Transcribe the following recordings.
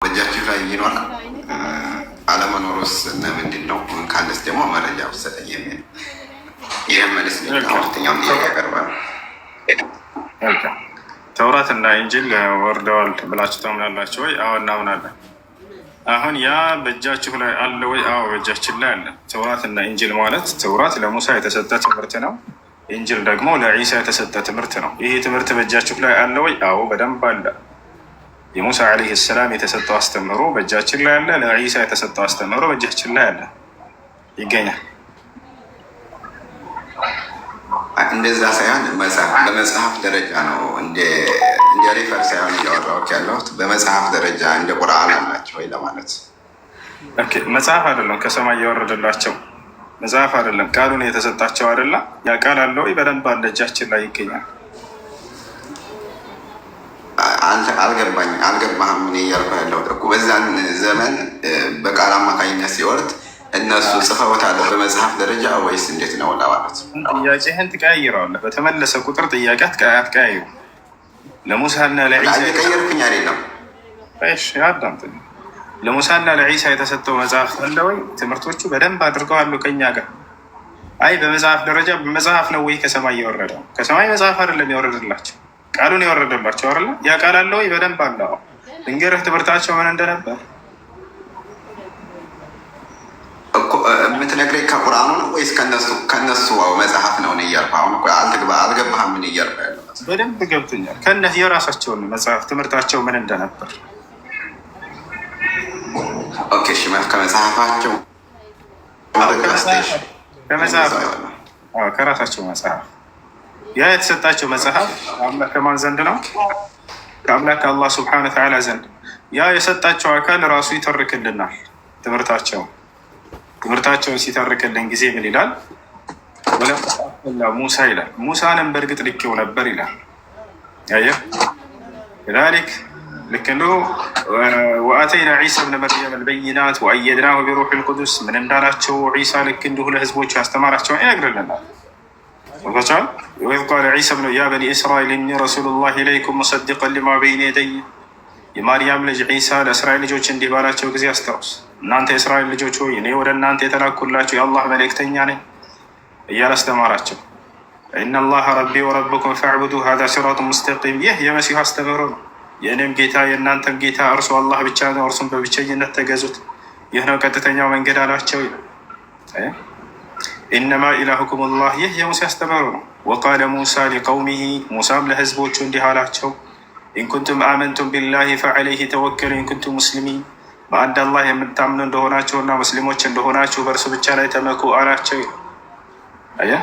በእጃችሁ ላይ ይኖራል። አለመኖሩስ ምንድን ነው? ካለስ ደግሞ መረጃ ውሰጠኝ የሚል ይህ መልስ ሁለተኛው ጥያቄ ያቀርባል። ተውራት እና ኢንጂል ወርደዋል ብላችሁ ታምናላችሁ ወይ? አዎ እናምናለን። አሁን ያ በእጃችሁ ላይ አለ ወይ? አዎ በእጃችን ላይ አለ። ተውራት እና ኢንጂል ማለት ተውራት ለሙሳ የተሰጠ ትምህርት ነው። ኢንጂል ደግሞ ለዒሳ የተሰጠ ትምህርት ነው። ይህ ትምህርት በእጃችሁ ላይ አለ ወይ? አዎ በደንብ አለ። የሙሳ ዓለይሂ ሰላም የተሰጠው አስተምህሮ በእጃችን ላይ አለ። ለዒሳ የተሰጠው አስተምህሮ በእጃችን ላይ አለ፣ ይገኛል። እንደዛ ሳይሆን በመጽሐፍ ደረጃ ነው እንደ ሪፈር ሳይሆን እያወራሁት ያለሁት በመጽሐፍ ደረጃ እንደ ቁርአን አላቸው ወይ ለማለት። መጽሐፍ አይደለም ከሰማይ እያወረደላቸው መጽሐፍ አይደለም፣ ቃሉን የተሰጣቸው አይደለም። ያ ቃል አለ ወይ? በደንብ አለ፣ እጃችን ላይ ይገኛል። አልገባህም? ምን እያልኩ ያለሁት እኮ በዛን ዘመን በቃል አማካኝነት ሲወርድ እነሱ ጽፈውታል በመጽሐፍ ደረጃ ወይስ እንዴት ነው ለማለት። ጥያቄህን ትቀያይረዋለህ በተመለሰ ቁጥር ጥያቄ አትቀያይሩ። ለሙሳና ለዒሳ ቀየርኩኝ አይደለም። አዳምጥ። ለሙሳና ለዒሳ የተሰጠው መጽሐፍ አለ ወይ? ትምህርቶቹ በደንብ አድርገዋሉ ከኛ ጋር። አይ በመጽሐፍ ደረጃ በመጽሐፍ ነው ወይ ከሰማይ የወረደው? ከሰማይ መጽሐፍ አይደለም የወረደላቸው፣ ቃሉን የወረደላቸው አይደለ? ያ ቃል አለ ወይ? በደንብ አለ። እንገርህ ትምህርታቸው ምን እንደነበር የምትነግረኝ ከቁርአኑ ነው ወይስ ከነሱ መጽሐፍ ነው እያልኩ? አሁን አልገባህም? ምን እያልኩ ያለው በደንብ ገብቶኛል። ከእነዚህ የራሳቸውን መጽሐፍ ትምህርታቸው ምን እንደነበር። ኦኬ እሺ፣ ከመጽሐፋቸው ከራሳቸው መጽሐፍ ያ የተሰጣቸው መጽሐፍ አምላክ ከማን ዘንድ ነው? ከአምላክ አላህ ስብሐነ ወተዓላ ዘንድ። ያ የሰጣቸው አካል ራሱ ይተርክልናል ትምህርታቸውን ሲተርክልን ጊዜ ምን ይላል? ሙሳ ይላል። ሙሳንም በእርግጥ ልኬው ነበር ይላል። አየህ ذلك ልክ እንዲሁ ወአተይና ዒሳ ብነ መርየም አልበይናት ወአየድናሁ ቢሩሕ ልቁዱስ ምን እንዳላቸው ዒሳ ልክ እንዲሁ ለህዝቦች ያስተማራቸውን ይነግርልናል። ወቻል ወይም ቃለ ዒሳ ብነ ያ በኒ እስራኤል እኒ ረሱሉላህ ኢለይኩም ሙሰዲቀን ሊማ በይነ የደይ የማርያም ልጅ ዒሳ ለእስራኤል ልጆች እንዲህ ባላቸው ጊዜ አስታውስ፣ እናንተ የእስራኤል ልጆች ሆይ እኔ ወደ እናንተ የተላኩላቸው የአላህ መልእክተኛ ነኝ እያለ አስተማራቸው። ኢነላሀ ረቢ ወረብኩም ፈዕቡዱ ሀዛ ሲራጡ ሙስተቂም። ይህ የመሲሁ አስተምህሮ ነው። የእኔም ጌታ የእናንተም ጌታ እርሱ አላህ ብቻ ነው፣ እርሱም በብቸኝነት ተገዙት፣ ይህ ነው ቀጥተኛው መንገድ አላቸው። ኢነማ ኢላሁኩም ላህ፣ ይህ የሙሴ አስተምህሮ ነው። ወቃለ ሙሳ ሊቀውሚሂ፣ ሙሳም ለህዝቦቹ እንዲህ አላቸው፣ ኢንኩንቱም አመንቱም ቢላሂ ፈዐለይሂ ተወከሉ ኢንኩንቱም ሙስሊሚን፣ በአንድ አላህ የምታምኑ እንደሆናቸውና ሙስሊሞች እንደሆናችሁ በእርሱ ብቻ ላይ ተመኩ አላቸው። አየህ፣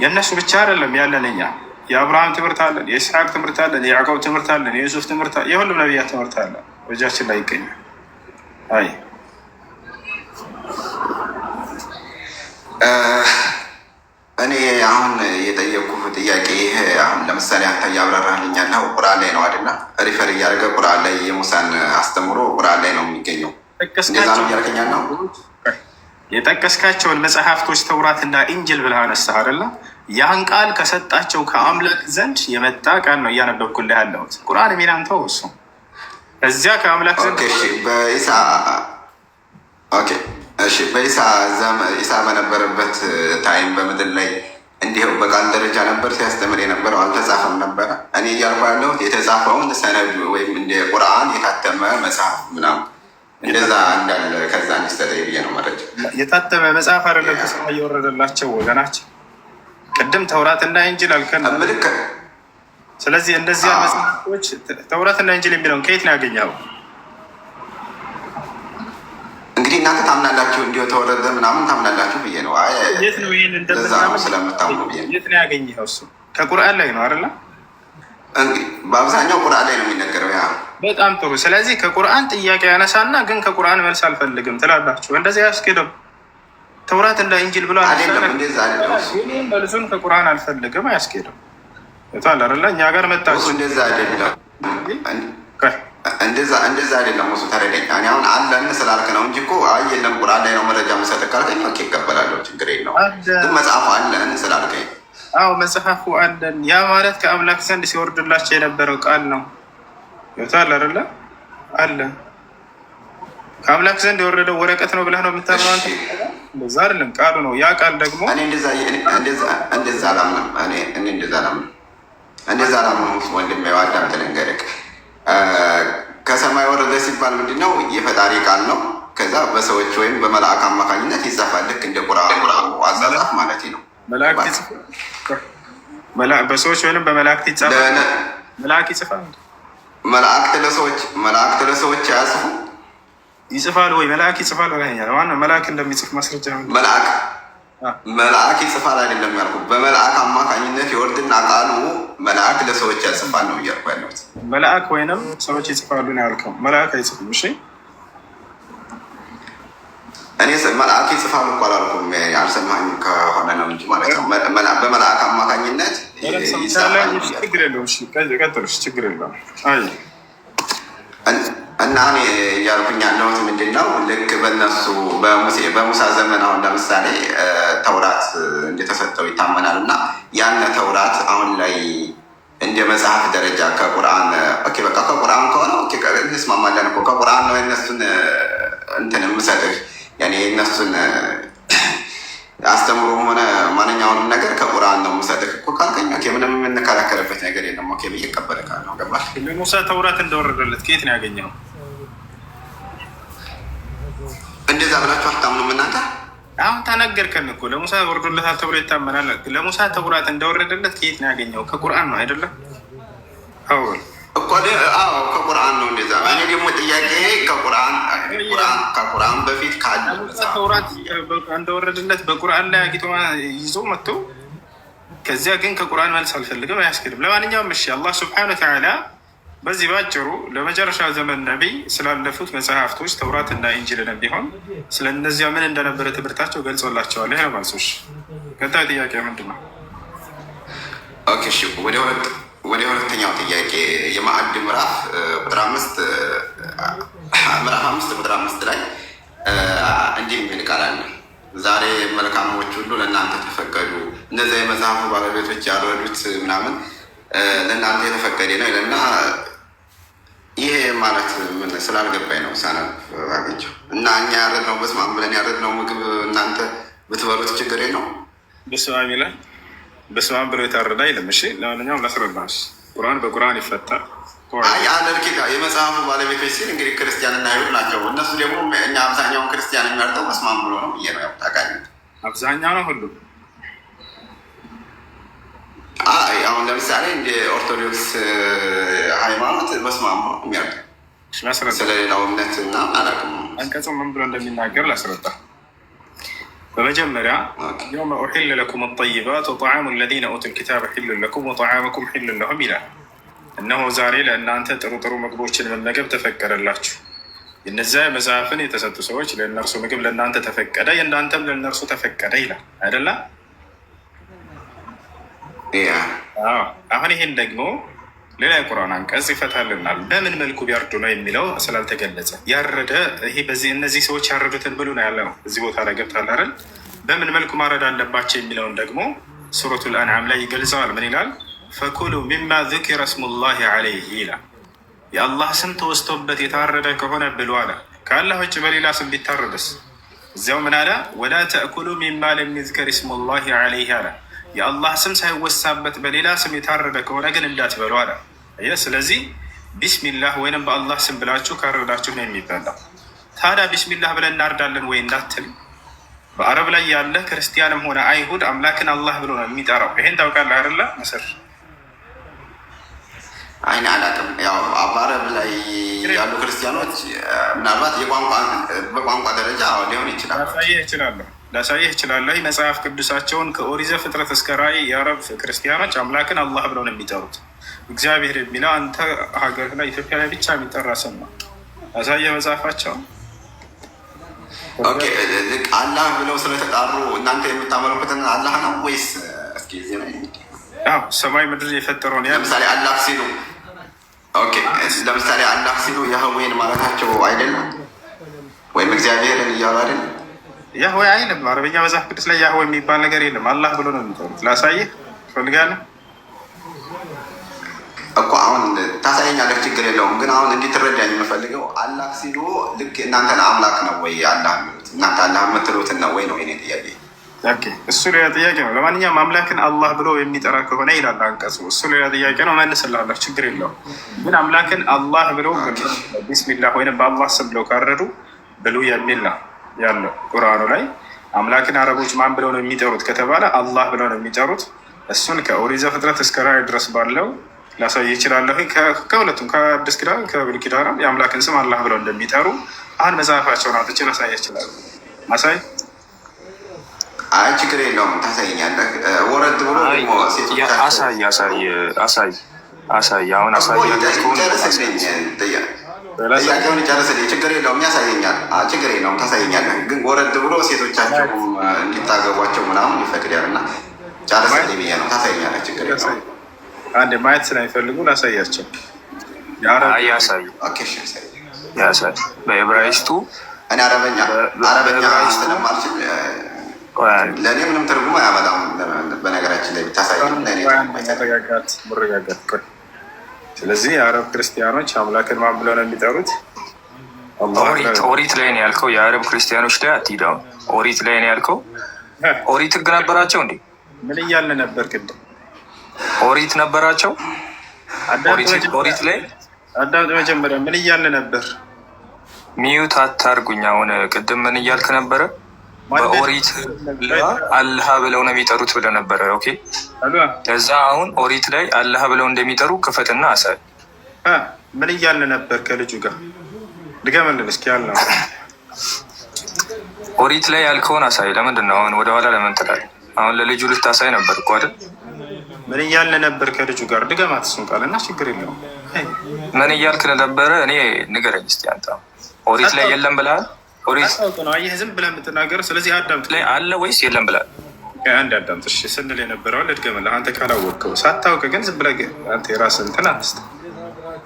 የእነሱ ብቻ አይደለም ያለን እኛ። የአብርሃም ትምህርት አለን፣ የኢስሐቅ ትምህርት አለን፣ የያዕቆብ ትምህርት አለን፣ የዩሱፍ ትምህርት አለን፣ የሁሉም ነቢያት ትምህርት አለን፣ በእጃችን ላይ ይገኛል። አይ እኔ አሁን የጠየቁህ ጥያቄ ይሄ አሁን ለምሳሌ አንተ እያብራራህልኝ ያለው ቁርአን ላይ ነው አይደለ? ሪፈር እያደረገ ቁርአን ላይ የሙሳን አስተምሮ ቁርአን ላይ ነው የሚገኘው። እንደዛ ነው እያደረገኝ ያለው። የጠቀስካቸውን መጽሐፍቶች ተውራትና ኢንጅል ብለህ አነሳህ አይደለ? ያን ቃል ከሰጣቸው ከአምላክ ዘንድ የመጣ ቃል ነው እያነበብኩልህ ያለሁት። ቁርአን የሚናን ተው፣ እሱ እዚያ ከአምላክ ዘንድ በኢሳ በነበረበት ታይም በምድር ላይ እንዲሁ በቃል ደረጃ ነበር ሲያስተምር የነበረው፣ አልተጻፈም ነበረ። እኔ እያልኩ ያለሁት የተጻፈውን ሰነድ ወይም እንደ ቁርአን የታተመ መጽሐፍ ምናምን እንደዛ እንዳለ ከዛ ሚስተር ብዬ ነው መረጃ። የታተመ መጽሐፍ አይደለም ከሰማይ እየወረደላቸው ወገናችን። ቅድም ተውራትና ኢንጂል አልከን። ስለዚህ እንደዚህ መጽሐፎች ተውራትና ኢንጂል የሚለውን ከየት ነው ያገኘኸው? እንግዲህ እናንተ ታምናላችሁ እንዲሁ ተወረደ ምናምን ታምናላችሁ ብዬ ነው። የት ነው ይህን እንደምናምን ስለምታምኑ ብዬ ነው። የት ነው ያገኘኸው? እሱ ከቁርአን ላይ ነው አይደለ? እንግዲህ በአብዛኛው ቁርአን ላይ ነው የሚነገረው። ያ በጣም ጥሩ። ስለዚህ ከቁርአን ጥያቄ ያነሳና ግን ከቁርአን መልስ አልፈልግም ትላላችሁ። እንደዚህ አያስኬድም። ተውራት እንደ ኢንጂል ብሎ አይደለም እንደዛ አይደለም። መልሱን ከቁርአን አልፈልግም አያስኬድም። ይታል አይደለ? እኛ ጋር መጣችሁ። እንደዛ አይደለም እንደዛ አይደለም። እሱ ተረዳኝ። እኔ አሁን አለን ስላልክ ነው እንጂ እኮ አይ የለም ቁርአን ላይ ነው መረጃ መሰጠት ካልከኝ ኦኬ እቀበላለሁ፣ ችግር የለውም። ግን መጽሐፉ አለን ስላልከኝ አዎ መጽሐፉ አለን። ያ ማለት ከአምላክ ዘንድ ሲወርድላቸው የነበረው ቃል ነው። ይወታል አይደለ? አለ ከአምላክ ዘንድ የወረደው ወረቀት ነው ብለህ ነው የምታምነው? እንደዛ አይደለም፣ ቃሉ ነው። ያ ቃል ደግሞ እንደዛ አላምንም። እንደዛ አላምንም። ወንድሜ አዳምጥ ልንገርህ። ከሰማይ ወረደ ሲባል ምንድን ነው? የፈጣሪ ቃል ነው። ከዛ በሰዎች ወይም በመልአክ አማካኝነት ይጻፋል። ልክ እንደ ቁርአን አጻጻፍ ማለት ነው። በሰዎች ወይም በመላእክት ይጻፋል። መልአክ ይጽፋል። መላእክት ለሰዎች አያጽፉ? ይጽፋል ወይ? መልአክ ይጽፋል ብለኸኛል። ማነው መልአክ እንደሚጽፍ ማስረጃ? መልአክ ይጽፋል አይደለም ያልኩት። በመልአክ አማካኝነት የወርድና ቃሉ መልአክ ለሰዎች ያጽፋል ነው እያልኩ ያለሁት። መልአክ ወይንም ሰዎች ይጽፋሉ ነው ያልከው። መልአክ አይጽፍም። እሺ እኔ መልአክ ይጽፋሉ እኮ አላልኩም። አልሰማኝም ከሆነ ነው እንጂ ማለት ነው። በመልአክ አማካኝነት ይጻፋል። ችግር የለውም። ቀጥሎች ችግር የለውም። አይ እና እኔ እያልኩኝ ያለሁት ምንድን ነው፣ ልክ በሙሳ ዘመን አሁን ለምሳሌ ተውራት እንደተሰጠው ይታመናል። እና ያን ተውራት አሁን ላይ እንደ መጽሐፍ ደረጃ ከቁርአን በቃ ከቁርአን ከሆነ እንስማማለን እኮ ከቁርአን ነው የነሱን እንትን የምሰጥህ የእነሱን አስተምሮም ሆነ ማንኛውንም ነገር ከቁርአን ነው የምሰጥህ እኮ ካልከኝ ምንም የምንከራከርበት ነገር የለም። ብዬ እቀበልካለሁ። ገባህ? ሙሳ ተውራት እንደወረደለት ከየት ነው ያገኘው? እንደዛ ብላችሁ አታምኑም እናንተ? አሁን ተነገርከን እኮ ለሙሳ ወርዶለታል ተብሎ ይታመናል። ለሙሳ ተውራት እንደወረደለት ከየት ነው ያገኘው? ከቁርአን ነው አይደለም? ከቁርአን ነው። እንደዛ እኔ ደግሞ ጥያቄ ከቁርአን በፊት ካለ ተውራት እንደወረደለት በቁርአን ላይ አጊጦ ይዞ መጥቶ ከዚያ ግን ከቁርአን መልስ አልፈልግም አያስኬድም። ለማንኛውም እሺ፣ አላህ ስብሐነሁ ወተዓላ በዚህ ባጭሩ ለመጨረሻ ዘመን ነቢይ ስላለፉት መጽሐፍቶች ተውራትና ኢንጂልን ቢሆን ስለ እነዚያ ምን እንደነበረ ትምህርታቸው ገልጾላቸዋል። ይህ መልሶች። ቀጣይ ጥያቄ ምንድን ነው? ኦኬ እሺ፣ ወደ ሁለተኛው ጥያቄ የማዕድ ምዕራፍ ቁጥር 5 ቁጥር 5 ላይ እንዲህ የሚል ቃል አለ። ዛሬ መልካሞች ሁሉ ለእናንተ ተፈቀዱ፣ እነዚያ የመጽሐፉ ባለቤቶች ያልረዱት ምናምን ለእናንተ የተፈቀደ ነው ይለና ይሄ ማለት ምን ስላልገባኝ ነው ሳነብ አገኘሁ እና እኛ ያረድነው በስመ አብ ብለን ያረድነው ምግብ እናንተ ብትበሉት ችግር ነው። በስመ አብ ይላል። በስመ አብ ብሎ የታረደ አይልም። እሺ ለማንኛውም ላስረዳሽ። ቁርአን በቁርአን ይፈታል። አለልኪታ የመጽሐፉ ባለቤቶች ሲል እንግዲህ ክርስቲያንና አይሁድ ናቸው። እነሱ ደግሞ እኛ አብዛኛውን ክርስቲያን የሚያርጠው በስመ አብ ብሎ ነው ብዬ ነው ታውቃለህ። አብዛኛው ነው ሁሉ። አሁን ለምሳሌ እንደ ኦርቶዶክስ ሃይማኖት በስመ አብ ነው የሚያርጠው። ስለሌላው እምነት እና አላውቅም። አንቀጹ ምን ብሎ እንደሚናገር ላስረዳ። በመጀመሪያ የውመ ኡሒለ ለኩም አጠይባት ወጠዓሙ ለዚነ ኡቱል ኪታበ ሒሉን ለኩም ወጠዓሙኩም ሒሉን ለሁም ይላል። እነሆ ዛሬ ለእናንተ ጥሩ ጥሩ ምግቦችን መመገብ ተፈቀደላችሁ። የነዚያ መጽሐፍን የተሰጡ ሰዎች ለእነርሱ ምግብ ለእናንተ ተፈቀደ፣ የእናንተም ለእነርሱ ተፈቀደ ይላል አይደለ? አሁን ይሄን ደግሞ ሌላ የቁርአን አንቀጽ ይፈታልናል። በምን መልኩ ቢያርዱ ነው የሚለው ስላልተገለጸ ያረደ ይሄ በዚህ እነዚህ ሰዎች ያረዱትን ብሉ ነው ያለው። እዚህ ቦታ ላይ ገብቷል አይደል? በምን መልኩ ማረድ አለባቸው የሚለውን ደግሞ ሱረቱል አንዓም ላይ ይገልጸዋል። ምን ይላል? ፈኩሉ ሚማ ዙኪረ ስሙላሂ ዐለይሂ ይላል። የአላህ ስም ተወስቶበት የታረደ ከሆነ ብሉ አለ። ከአላህ ውጭ በሌላ ስም ቢታረደስ? እዚያው ምን አለ? ወላ ተእኩሉ ሚማ ለም ዩዝከር ስሙላሂ ዐለይሂ አለ። የአላህ ስም ሳይወሳበት በሌላ ስም የታረደ ከሆነ ግን እንዳትበሉ አለ። ስለዚህ ቢስሚላህ ወይንም በአላህ ስም ብላችሁ ካረዳችሁ ነው የሚበላው። ታዲያ ቢስሚላህ ብለን እናርዳለን ወይ እንዳትል፣ በአረብ ላይ ያለ ክርስቲያንም ሆነ አይሁድ አምላክን አላህ ብሎ ነው የሚጠራው። ይሄን ታውቃለህ አይደለ? መስር አይን አላውቅም። ያው በአረብ ላይ ያሉ ክርስቲያኖች ምናልባት በቋንቋ ደረጃ ሊሆን ይችላል። ላሳየህ እችላለሁ። መጽሐፍ ቅዱሳቸውን ከኦሪት ዘፍጥረት እስከ ራዕይ የአረብ ክርስቲያኖች አምላክን አላህ ብለው ነው የሚጠሩት። እግዚአብሔር የሚለው አንተ ሀገር ላይ ኢትዮጵያ ላይ ብቻ የሚጠራ ስም ነው። ላሳየህ መጽሐፋቸው። አላህ ብለው ስለተጣሩ እናንተ የምታመልኩትን አላህ ነው ወይስ? እስኪ ሰማይ ምድር የፈጠረውን ለምሳሌ አላህ ሲሉ ለምሳሌ አላህ ሲሉ ያህዌን ማለታቸው አይደለም? ወይም እግዚአብሔርን እያሉ አይደለም? ያህዌ አይልም። አረበኛ መጽሐፍ ቅዱስ ላይ ያህዌ የሚባል ነገር የለም። አላህ ብሎ ነው የሚጠሩት። ላሳይህ ትፈልጋለህ? እኮ አሁን ታሳየኛለህ፣ ችግር የለውም። ግን አሁን እንዲትረዳኝ የምፈልገው አላህ ሲሉ ልክ እናንተን አምላክ ነው ወይ አላህ የሚሉት? እናንተ አላህ የምትሉትን ነው ወይ ነው የኔ ጥያቄ። እሱ ሌላ ጥያቄ ነው። ለማንኛውም አምላክን አላህ ብሎ የሚጠራ ከሆነ ይላል አንቀጹ፣ እሱ ሌላ ጥያቄ ነው፣ መልስላለሁ፣ ችግር የለውም። ግን አምላክን አላህ ብሎ ቢስሚላህ ወይም በአላህ ስም ብለው ካረዱ ብሉ የሚል ነው ያለው ቁርአኑ ላይ። አምላክን አረቦች ማን ብለው ነው የሚጠሩት ከተባለ አላህ ብለው ነው የሚጠሩት። እሱን ከኦሪት ዘፍጥረት እስከ ራዕይ ድረስ ባለው ላሳይ ይችላለሁ። ከሁለቱም ከአዲስ ኪዳን ከብሉይ ኪዳን የአምላክን ስም አላህ ብለው እንደሚጠሩ አሁን መጽሐፋቸውን አውጥቼ ላሳይ ይችላሉ። አሳይ። አይ ችግር የለውም፣ ታሳይኛለህ። ወረድ ብሎ አሳይ። አሁን ጨርስልኝ፣ ጥያቄውን ጨርስልኝ። ችግር የለውም፣ ያሳየኛል። ችግር የለውም፣ ታሳየኛለህ። ግን ወረድ ብሎ ሴቶቻቸውም እንዲታገቧቸው ምናምን ይፈቅዳል እና ጨርስልኝ ብዬ ነው። ታሳየኛለህ፣ ችግር የለውም። አንድ ማየት ስለሚፈልጉ ላሳያቸው። ያሳይ በዕብራይስጡ እኔ አረበኛ ስለማልችል ለእኔ ምንም ትርጉም አያመጣም። በነገራችን ላይ ብታሳይ መረጋጋት። ስለዚህ የአረብ ክርስቲያኖች አምላክን ማን ብለው ነው የሚጠሩት? ኦሪት ላይ ነው ያልከው። የአረብ ክርስቲያኖች ላይ አትሂድ። ኦሪት ላይ ነው ያልከው። ኦሪት ህግ ነበራቸው እንዴ? ምን እያለ ነበር ቅድም? ኦሪት ነበራቸው። ኦሪት ላይ አዳምጥ። መጀመሪያ ምን እያለ ነበር? ሚዩት አታርጉኝ። አሁን ቅድም ምን እያልክ ነበረ? በኦሪት አላህ ብለው ነው የሚጠሩት ብለህ ነበረ። ኦኬ፣ ከዛ አሁን ኦሪት ላይ አላህ ብለው እንደሚጠሩ ክፈትና አሳይ። ምን እያለ ነበር? ከልጁ ጋር ድገምልን እስኪ። ያለ ኦሪት ላይ ያልከውን አሳይ። ለምንድን ነው አሁን ወደኋላ ለምን ትላለህ? አሁን ለልጁ ልታሳይ ነበር እኮ አይደል? ምን እያለ ነበር ከልጁ ጋር? ድገማት እሱን ቃል እና ችግር የለውም። ምን እያልክ ነበረ? እኔ ንገረኝ እስኪ አንተ። ኦሪት ላይ የለም ብለሃል? ኦሪት ነው አየህ፣ ዝም ብለህ የምትናገረው። ስለዚህ አዳምጥ። ላይ አለ ወይስ የለም ብለሃል? አንድ አዳምጥ። እሺ ስንል የነበረውን ልድገምልህ። አንተ ካላወቅከው ሳታውቅ ግን ዝም ብለህ አንተ የራስህን እንትን አትስጥ።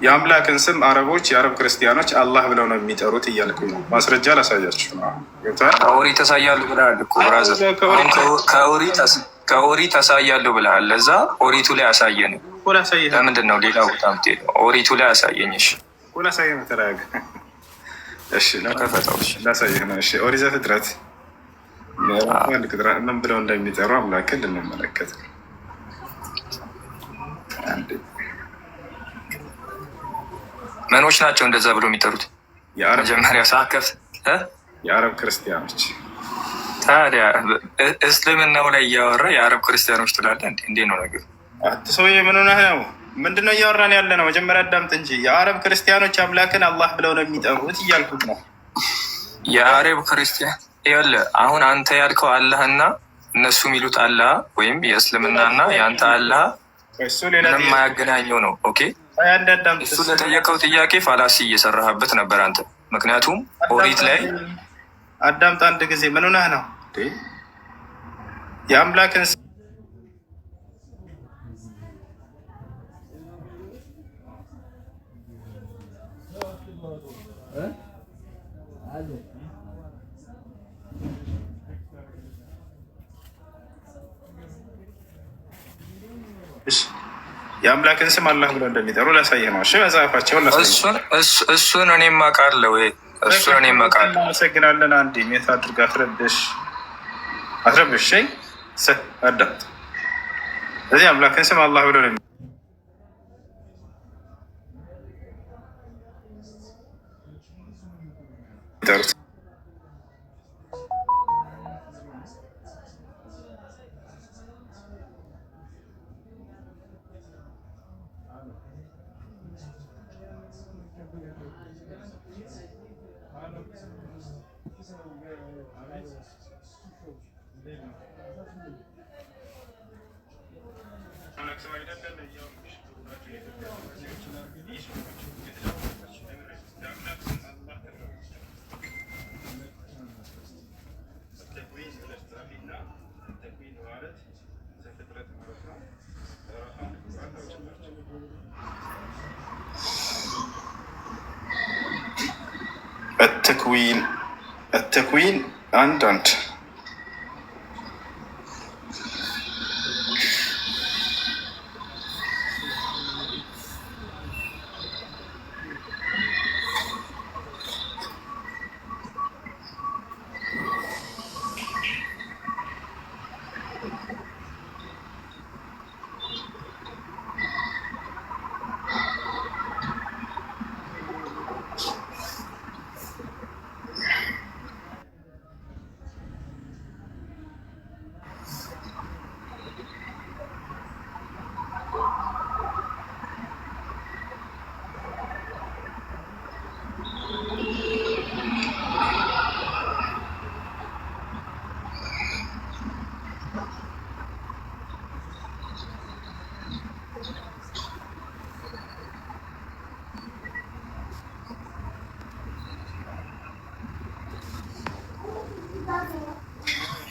የአምላክን ስም አረቦች፣ የአረብ ክርስቲያኖች አላህ ብለው ነው የሚጠሩት እያልኩኝ ነው። ማስረጃ ላሳያችሁ ነው። ከኦሪት ታሳያለሁ ብለሃል እኮ ብራዘር። ከኦሪት ታሳያለሁ ብለሃል። ለዛ ኦሪቱ ላይ አሳየን። ለምንድን ነው ሌላ ቦታ የምትሄደው? ኦሪቱ ላይ አሳየኝ። እሺ ላሳየህ። ተረጋጋ። እሺ ላሳየህ ነው። እሺ ኦሪት ዘፍጥረት ምን ብለው እንደሚጠሩ አምላክን ልንመለከት ነው። መኖች ናቸው እንደዛ ብሎ የሚጠሩት? መጀመሪያ ሳከፍ የአረብ ክርስቲያኖች። ታዲያ እስልምናው ላይ እያወራ የአረብ ክርስቲያኖች ትላለህ? እንዴ ነው ነገር? ሰውዬ ምን ሆነህ ነው? ምንድነው እያወራን ያለ ነው? መጀመሪያ አዳምጥ እንጂ። የአረብ ክርስቲያኖች አምላክን አላህ ብለው ነው የሚጠሩት እያልኩት ነው። የአረብ ክርስቲያን ይኸውልህ፣ አሁን አንተ ያልከው አላህና እነሱ የሚሉት አላህ ወይም የእስልምናና የአንተ አላህ ምንም የማያገናኘው ነው። ኦኬ፣ እሱ ለጠየቀው ጥያቄ ፋላሲ እየሰራህበት ነበር አንተ። ምክንያቱም ኦሪት ላይ አዳምጥ አንድ ጊዜ። ምን ሆነህ ነው? የአምላክን የአምላክን ስም አላህ ብለው እንደሚጠሩ ላሳየህ ነው። እሺ መጽሐፋቸውን እሱን እኔም አውቃለሁ። እሱን እኔም አውቃለሁ። አመሰግናለን። አንድ ሜት አድርግ። አትረብሽ። አዳምጥ። ስለዚህ አምላክን ስም አላህ ብለው ነው የሚጠሩት። التكوين አንድ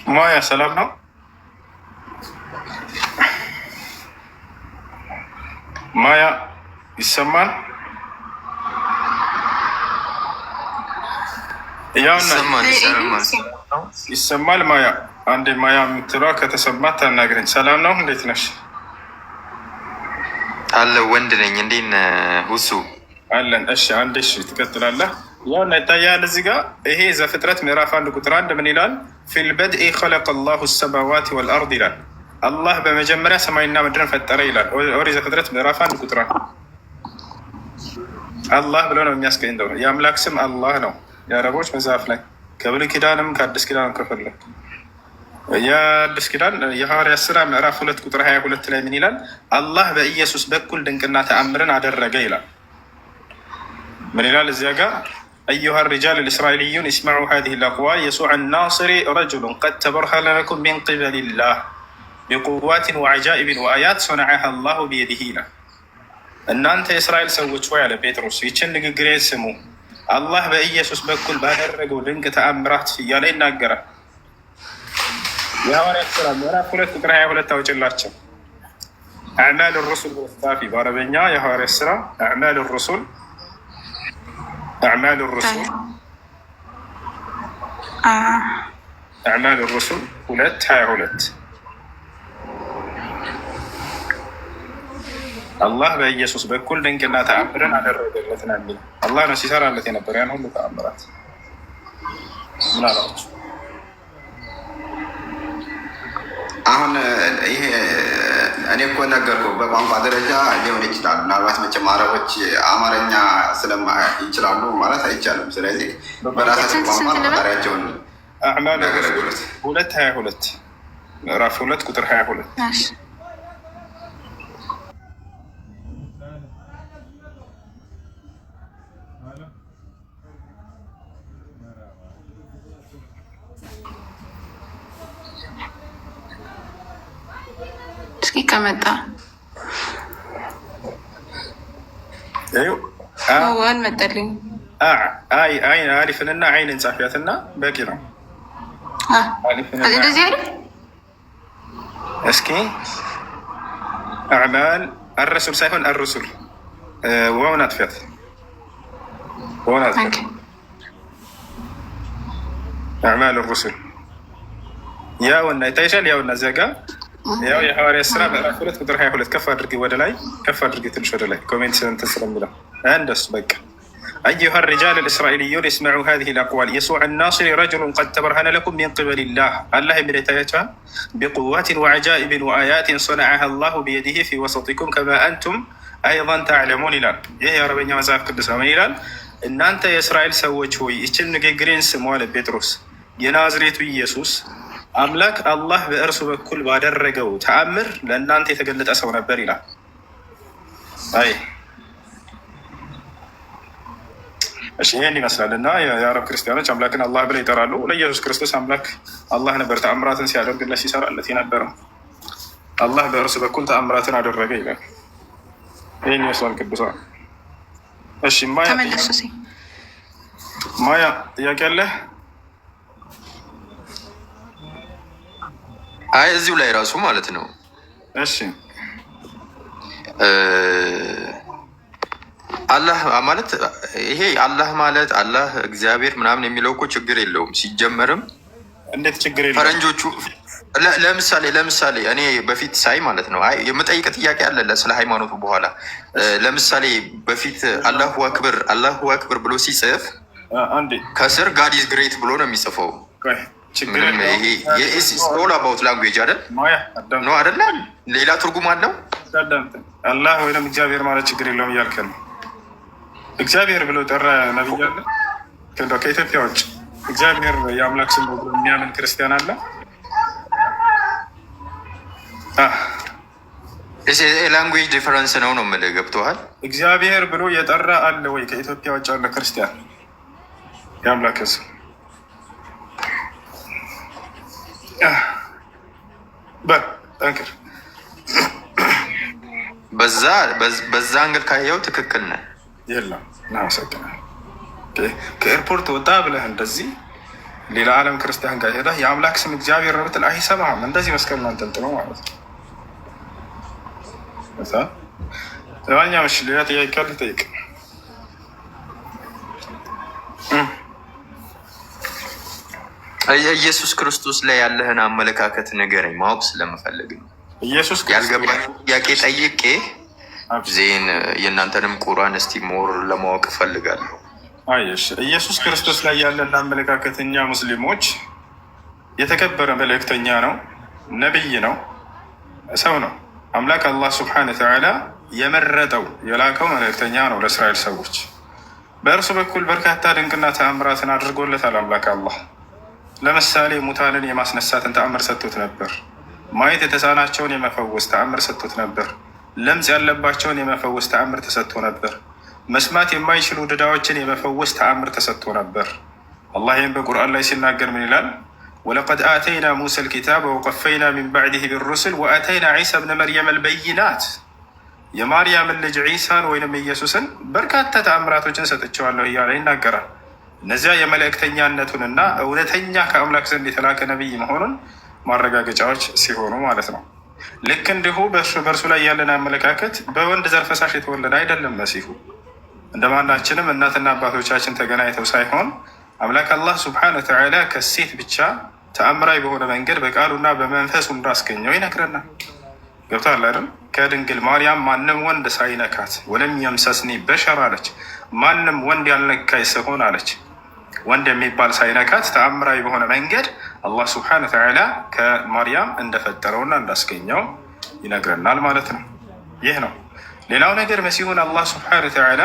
ማያ ሰላም ነው? ማያ ይሰማል? ይሰማል? ማያ አንዴ ማያ የምትለዋ ከተሰማት ታናግረኝ። ሰላም ነው? እንዴት ነሽ? አለ ወንድ ነኝ። እንዴት ነህ ሁሱ? አለን። እሺ አንዴ እሺ ትቀጥላለህ። ያው ይታያል እዚህ ጋር ይሄ ዘፍጥረት ምዕራፍ 1 ቁጥር 1 ምን ይላል? ፊል በድኢ ኸለቀ ላሁ ሰማዋት ወልአርድ ይላል። አላህ በመጀመሪያ ሰማይና ምድርን ፈጠረ ይላል። ኦሪት ዘፍጥረት ምዕራፍ 1 ቁጥር 1 አላህ ብሎ ነው የሚያስገኘው። የአምላክ ስም አላህ ነው። የአረቦች መጽሐፍ ላይ ከብሉይ ኪዳንም ከአዲስ ኪዳንም ከፈለግ የአዲስ ኪዳን የሐዋርያት ሥራ ምዕራፍ 2 ቁጥር 22 ላይ ምን ይላል? አላህ በኢየሱስ በኩል ድንቅና ተአምርን አደረገ ይላል። ምን ይላል እዚያ ጋር? أيها الرجال الإسرائيليون اسمعوا هذه الأقوال يسوع الناصري رجل قد تبرهن لكم من قبل الله بقوات وعجائب وآيات صنعها الله بيده ይላል። እናንተ የእስራኤል ሰዎች ሆይ አለ ጴጥሮስ ይችን ንግግሬ ስሙ፣ አላህ በኢየሱስ በኩል ባደረገው ድንቅ ተአምራት እያለ ይናገራል። የሐዋርያት ሥራ ምዕራፍ 2 ቁጥር 22 አውጭላቸው። አዕማል ሩሱል በስታፊ በአረበኛ የሐዋርያት ሥራ አዕማል ሩሱል أعمال الرسل 2:22 አላህ በኢየሱስ በኩል ድንቅና ተአምርን አደረገለት ነው የሚል አላህ ነው ሲሰራለት የነበረ ያን ሁሉ ተአምራት። ምን አላችሁ? አሁን ይሄ እኔ እኮ ነገርኩህ በቋንቋ ደረጃ ሊሆን ይችላል። ምናልባት መቼም አረቦች አማርኛ ይችላሉ ማለት አይቻልም። ስለዚህ በራሳቸው ቋንቋ ፈጣሪያቸውን ነገረጉለት። 2:22 ምዕራፍ 2 ቁጥር 22 ከመጣ አልመጣልኝ። አሊፍንና አይንን ጻፊያትና በቂ ነው። እንደዚህ አይደል? እስኪ አዕማል አረሱል ሳይሆን አርሱል ወውን አጥፊያት አዕማል ሩሱል ያውና ይታይሻል። ያውና ዘጋ ያው የሐዋርያት ሥራ ምዕራፍ 2 ቁጥር 22 ከፍ አድርጊ፣ ወደ ላይ ከፍ አድርጊ፣ ትንሽ ወደ ላይ ኮሜንት እንትን ስለሚለው እንደሱ በቃ أيها الرجال الإسرائيليون اسمعوا هذه الأقوال يسوع الناصري رجل قد تبرهن لكم من قبل الله الله بدايتها بقوات وعجائب وآيات صنعها الله بيده في وسطكم كما أنتم أيضا تعلمون ይላል። ይህ የአረበኛ መጽሐፍ ቅዱስ ነው። ምን ይላል? እናንተ የእስራኤል ሰዎች ሆይ ይህችን ንግግሬን ስሙ አለ ጴጥሮስ። የናዝሬቱ ኢየሱስ አምላክ አላህ በእርሱ በኩል ባደረገው ተአምር ለእናንተ የተገለጠ ሰው ነበር ይላል። አይ እሺ ይሄን ይመስላል። እና የአረብ ክርስቲያኖች አምላክን አላህ ብለው ይጠራሉ። ለኢየሱስ ክርስቶስ አምላክ አላህ ነበር ተአምራትን ሲያደርግለት ሲሰራለት የነበረው። አላህ በእርሱ በኩል ተአምራትን አደረገ ይላል። ይህን ይመስላል ቅዱሳን። እሺ ማያ ጥያቄ አለህ? አይ እዚሁ ላይ ራሱ ማለት ነው። እሺ አላህ ማለት ይሄ አላህ ማለት አላህ እግዚአብሔር ምናምን የሚለው እኮ ችግር የለውም። ሲጀመርም እንዴት ችግር የለውም? ፈረንጆቹ ለምሳሌ እኔ በፊት ሳይ ማለት ነው የምጠይቅ ጥያቄ አለ ስለ ሃይማኖቱ በኋላ ለምሳሌ በፊት አላሁ አክበር ብሎ ሲጽፍ ከስር ጋድ ኢዝ ግሬት ብሎ ነው የሚጽፈው። ኦል አባውት ላንጉዌጅ አይደል ነው አይደለ? ሌላ ትርጉም አለው። አላህ ወይም እግዚአብሔር ማለት ችግር የለውም እያልከ ነው። እግዚአብሔር ብሎ ጠራ ነብይ አለ ከኢትዮጵያ ውጭ? እግዚአብሔር የአምላክ ስም የሚያምን ክርስቲያን አለ? ላንጉዌጅ ዲፈረንስ ነው ነው የምልህ። ገብቶሃል? እግዚአብሔር ብሎ የጠራ አለ ወይ ከኢትዮጵያ ውጭ አለ ክርስቲያን የአምላክ ስም? ጠንክር። በዛ አንግል ካየው ትክክል ነህ። የለም እናመሰግናለን። ከኤርፖርት ወጣ ብለህ እንደዚህ ሌላ ዓለም ክርስቲያን ጋር ሄደህ የአምላክ ስም እግዚአብሔር ነው ብትል አይሰማህም። እንደዚህ መስቀል አንጠልጥለው ማለት ነው። ለማንኛውም እሺ፣ ሌላ ጥያቄ ካለ ጠይቅ። ኢየሱስ ክርስቶስ ላይ ያለህን አመለካከት ንገረኝ፣ ማወቅ ስለምፈልግ ነው። ኢየሱስ ያልገባኝ ጥያቄ ጠይቄ ዜን የእናንተንም ቁርአን እስቲ ሞር ለማወቅ እፈልጋለሁ። አየሽ፣ ኢየሱስ ክርስቶስ ላይ ያለን አመለካከት እኛ ሙስሊሞች የተከበረ መልእክተኛ ነው፣ ነቢይ ነው፣ ሰው ነው። አምላክ አላህ ስብሐነ ወተዓላ የመረጠው የላከው መልእክተኛ ነው ለእስራኤል ሰዎች። በእርሱ በኩል በርካታ ድንቅና ተአምራትን አድርጎለታል አምላክ አላህ። ለምሳሌ ሙታንን የማስነሳትን ተአምር ሰጥቶት ነበር። ማየት የተሳናቸውን የመፈወስ ተአምር ሰጥቶት ነበር። ለምጽ ያለባቸውን የመፈወስ ተአምር ተሰጥቶ ነበር። መስማት የማይችሉ ድዳዎችን የመፈወስ ተአምር ተሰጥቶ ነበር። አላህ ይህም በቁርአን ላይ ሲናገር ምን ይላል? ወለቀድ አተይና ሙሳ ልኪታበ ወቀፈይና ሚን ባዕድህ ቢሩስል ወአተይና ዒሳ ብነ መርየም አልበይናት። የማርያምን ልጅ ዒሳን ወይንም ኢየሱስን በርካታ ተአምራቶችን ሰጥቼዋለሁ እያለ ይናገራል። እነዚያ የመልእክተኛነቱንና እውነተኛ ከአምላክ ዘንድ የተላከ ነቢይ መሆኑን ማረጋገጫዎች ሲሆኑ ማለት ነው። ልክ እንዲሁ በእርሱ ላይ ያለን አመለካከት በወንድ ዘር ፈሳሽ የተወለደ አይደለም መሲሁ። እንደማናችንም እናትና አባቶቻችን ተገናኝተው ሳይሆን አምላክ አላህ ስብሐነሁ ወተዓላ ከሴት ብቻ ተአምራዊ በሆነ መንገድ በቃሉና በመንፈሱ እንዳስገኘው ይነግረናል። ገብቶሃል አይደል? ከድንግል ማርያም ማንም ወንድ ሳይነካት ወለም የምሰስኒ በሸር አለች። ማንም ወንድ ያልነካኝ ስሆን አለች። ወንድ የሚባል ሳይነካት ተአምራዊ በሆነ መንገድ አላህ ስብሐነሁ ወተዓላ ከማርያም እንደፈጠረውና እንዳስገኘው ይነግረናል ማለት ነው። ይህ ነው። ሌላው ነገር መሲሁን አላህ ስብሐነሁ ወተዓላ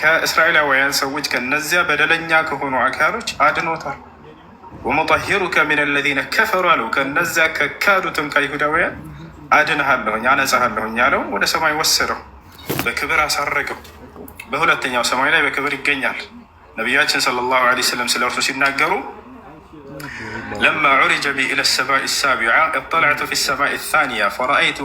ከእስራኤላውያን ሰዎች ከነዚያ በደለኛ ከሆኑ አካሎች አድኖታል። ወሙጠሂሩከ ሚነ ለዚነ ከፈሩ አለው። ከነዚያ ከካዱትም ከይሁዳውያን አድንሃለሁኝ አነጻሃለሁኝ ያለው ወደ ሰማይ ወሰደው፣ በክብር አሳረገው። በሁለተኛው ሰማይ ላይ በክብር ይገኛል። ነቢያችን ሰለላሁ ዐለይሂ ወሰለም ስለ እርሱ ሲናገሩ ለማ ዑሪጀ ቢ ኢለ ሰማኢ ሳቢዓ እጠለዕቱ ፊ ሰማኢ ሳኒያ ፈረአይቱ